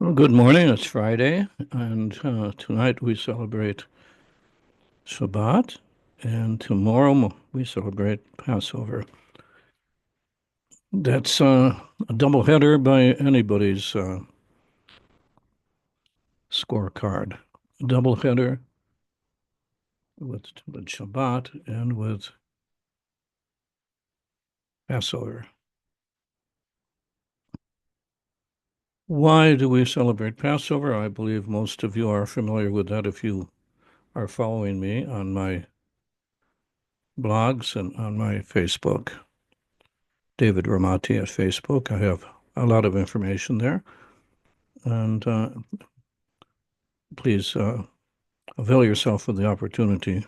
Well, good morning. It's Friday, and tonight we celebrate Shabbat, and tomorrow we celebrate Passover. That's a doubleheader by anybody's scorecard. Doubleheader with Shabbat and with Passover. Why do we celebrate Passover? I believe most of you are familiar with that if you are following me on my blogs and on my Facebook. David Ramati at Facebook. I have a lot of information there. And please avail yourself of the opportunity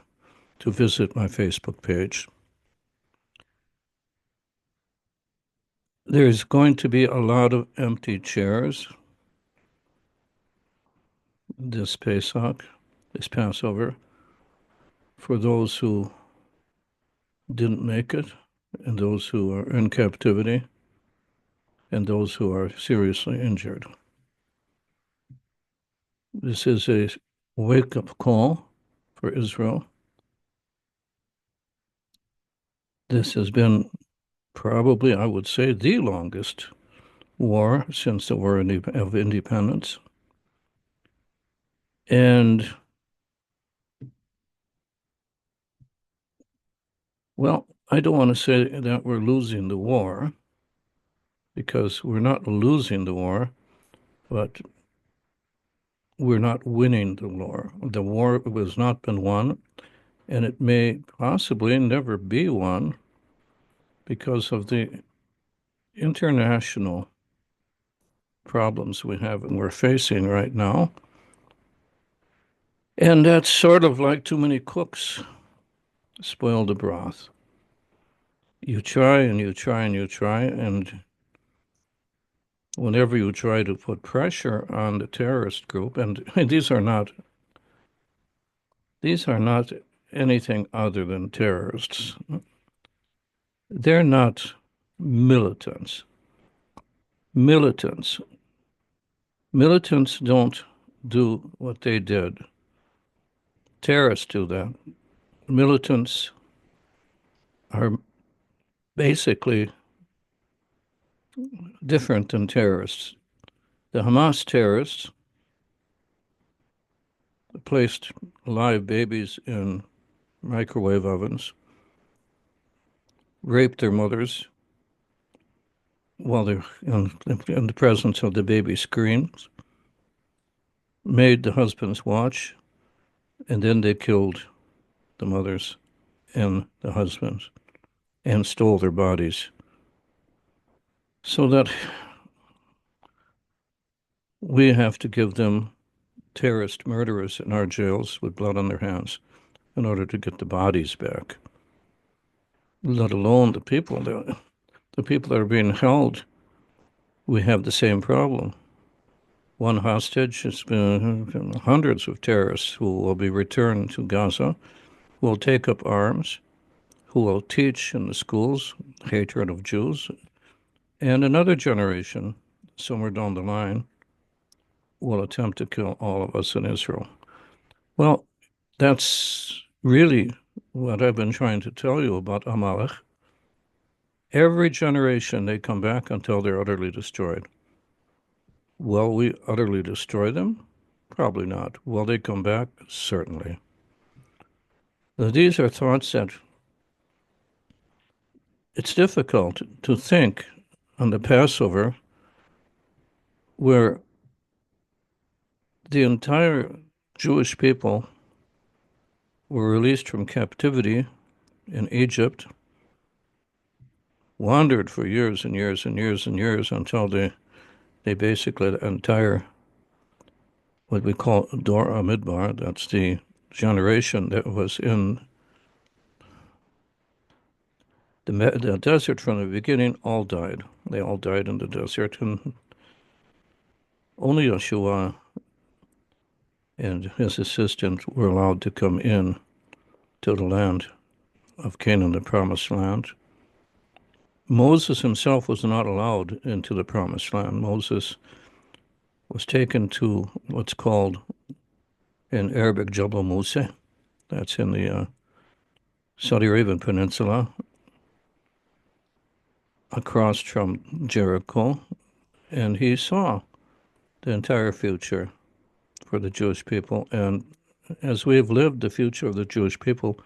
to visit my Facebook page. There's going to be a lot of empty chairs this Pesach, this Passover, for those who didn't make it, and those who are in captivity, and those who are seriously injured. This is a wake-up call for Israel. This has been probably, I would say, the longest war since the War of Independence. And, well, I don't want to say that we're losing the war, because we're not losing the war, but we're not winning the war. The war has not been won, and it may possibly never be won because of the international problems we have and we're facing right now. And that's sort of like too many cooks spoil the broth. You try and you try and you try, and whenever you try to put pressure on the terrorist group, and these are not anything other than terrorists. They're not militants. Militants. Militants don't do what they did. Terrorists do that. Militants are basically different than terrorists. The Hamas terrorists placed live babies in microwave ovens, raped their mothers while they're in the presence of the baby screams, made the husbands watch, and then they killed the mothers and the husbands and stole their bodies. So that we have to give them terrorist murderers in our jails with blood on their hands in order to get the bodies back. Let alone the people that are being held. We have the same problem. One hostage has been hundreds of terrorists who will be returned to Gaza, who will take up arms, who will teach in the schools hatred of Jews, and another generation, somewhere down the line, will attempt to kill all of us in Israel. Well, that's really what I've been trying to tell you about Amalek. Every generation they come back until they're utterly destroyed. Will we utterly destroy them? Probably not. Will they come back? Certainly. Now, these are thoughts that it's difficult to think on the Passover where the entire Jewish people were released from captivity in Egypt, wandered for years and years and years and years until they basically, the entire, what we call Dor Midbar, that's the generation that was in the desert from the beginning, all died. They all died in the desert, and only Yeshua and his assistant were allowed to come in to the land of Canaan, the promised land. Moses himself was not allowed into the promised land. Moses was taken to what's called in Arabic Jabal Musa. That's in the Saudi Arabian Peninsula, across from Jericho, and he saw the entire future for the Jewish people. And as we've lived the future of the Jewish people,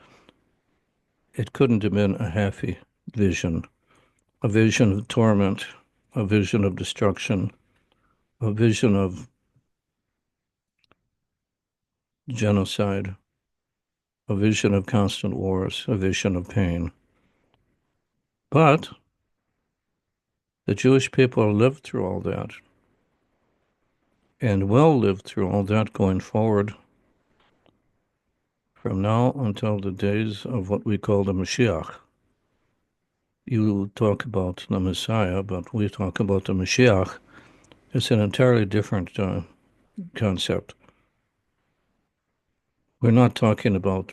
it couldn't have been a happy vision, a vision of torment, a vision of destruction, a vision of genocide, a vision of constant wars, a vision of pain. But the Jewish people lived through all that and will live through all that going forward from now until the days of what we call the Mashiach. You talk about the Messiah, but we talk about the Mashiach. It's an entirely different concept. We're not talking about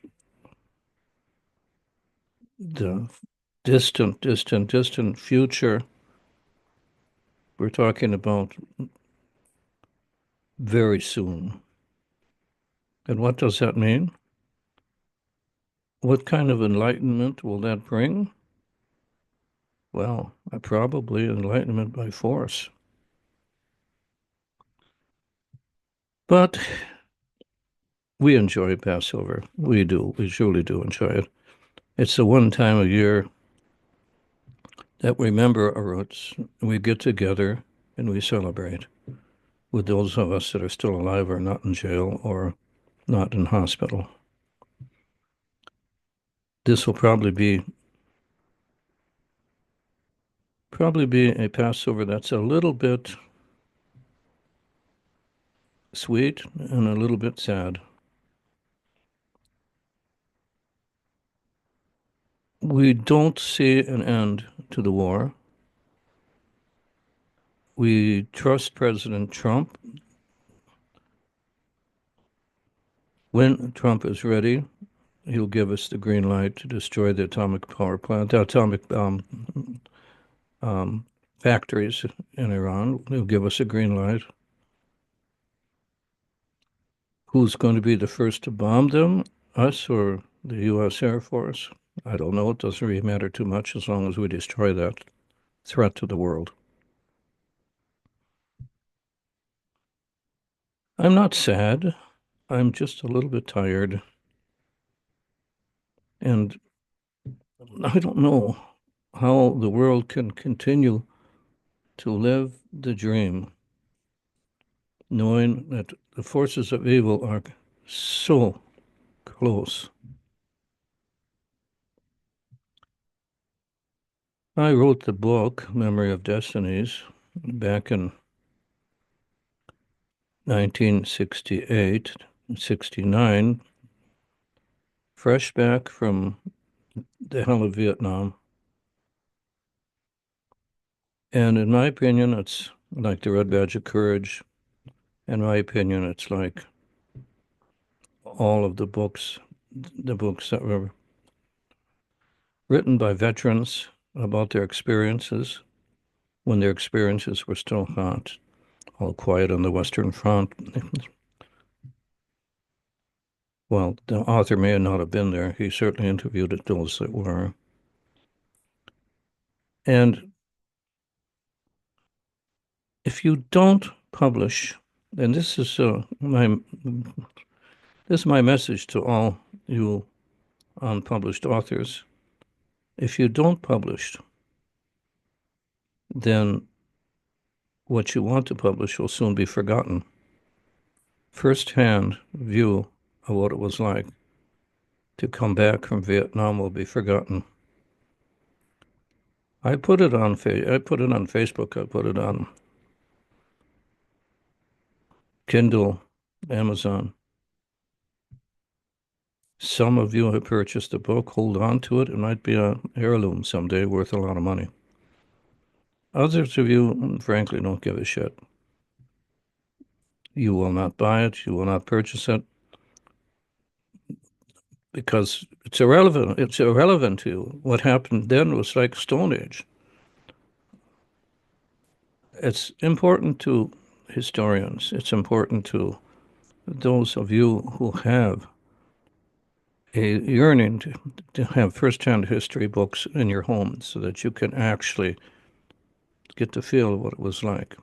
the distant future. We're talking about very soon. And what does that mean? What kind of enlightenment will that bring? Well, probably enlightenment by force. But we enjoy Passover. We do. We truly do enjoy it. It's the one time a year that we remember our roots. We get together and we celebrate with those of us that are still alive or not in jail or not in hospital. This will probably be a Passover that's a little bit sweet and a little bit sad. We don't see an end to the war. We trust President Trump. When Trump is ready, he'll give us the green light to destroy the atomic power plant, the atomic um, factories in Iran. He'll give us a green light. Who's going to be the first to bomb them? Us or the U.S. Air Force? I don't know. It doesn't really matter too much as long as we destroy that threat to the world. I'm not sad. I'm just a little bit tired. And I don't know how the world can continue to live the dream, knowing that the forces of evil are so close. I wrote the book, Memory of Destinies, back in 1968, 69, fresh back from the hell of Vietnam. And in my opinion, it's like the Red Badge of Courage. In my opinion, it's like all of the books that were written by veterans about their experiences when their experiences were still hot, all quiet on the Western Front. Well, the author may not have been there. He certainly interviewed those that were. And if you don't publish, and this is my message to all you unpublished authors. If you don't publish, then what you want to publish will soon be forgotten. First-hand view of what it was like to come back from Vietnam will be forgotten. I put it on Facebook. I put it on Kindle, Amazon. Some of you have purchased the book. Hold on to it. It might be an heirloom someday worth a lot of money. Others of you, frankly, don't give a shit. You will not buy it. You will not purchase it because it's irrelevant. It's irrelevant to you. What happened then was like Stone Age. It's important to historians. It's important to those of you who have a yearning to have first-hand history books in your home so that you can actually get to feel what it was like.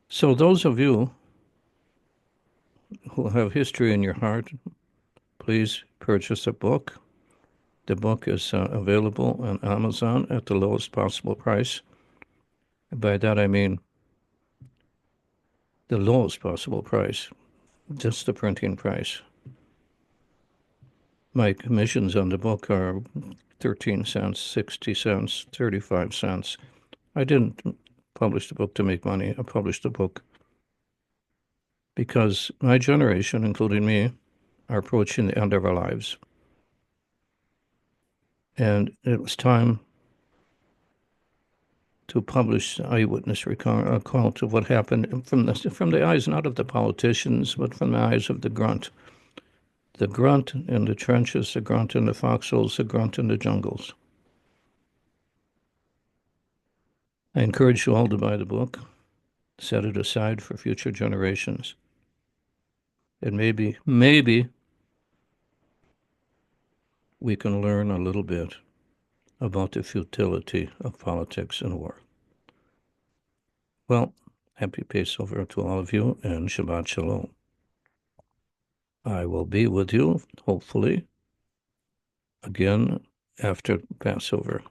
So those of you who have history in your heart, please purchase a book. The book is available on Amazon at the lowest possible price. By that I mean the lowest possible price, just the printing price. My commissions on the book are 13 cents, 60 cents, 35 cents. I didn't publish the book to make money. I published the book because my generation, including me, are approaching the end of our lives. And it was time to publish eyewitness account of what happened from the eyes not of the politicians, but from the eyes of the grunt. The grunt in the trenches, the grunt in the foxholes, the grunt in the jungles. I encourage you all to buy the book, set it aside for future generations. And maybe we can learn a little bit about the futility of politics and war. Well, happy Passover to all of you, and Shabbat Shalom. I will be with you, hopefully, again after Passover.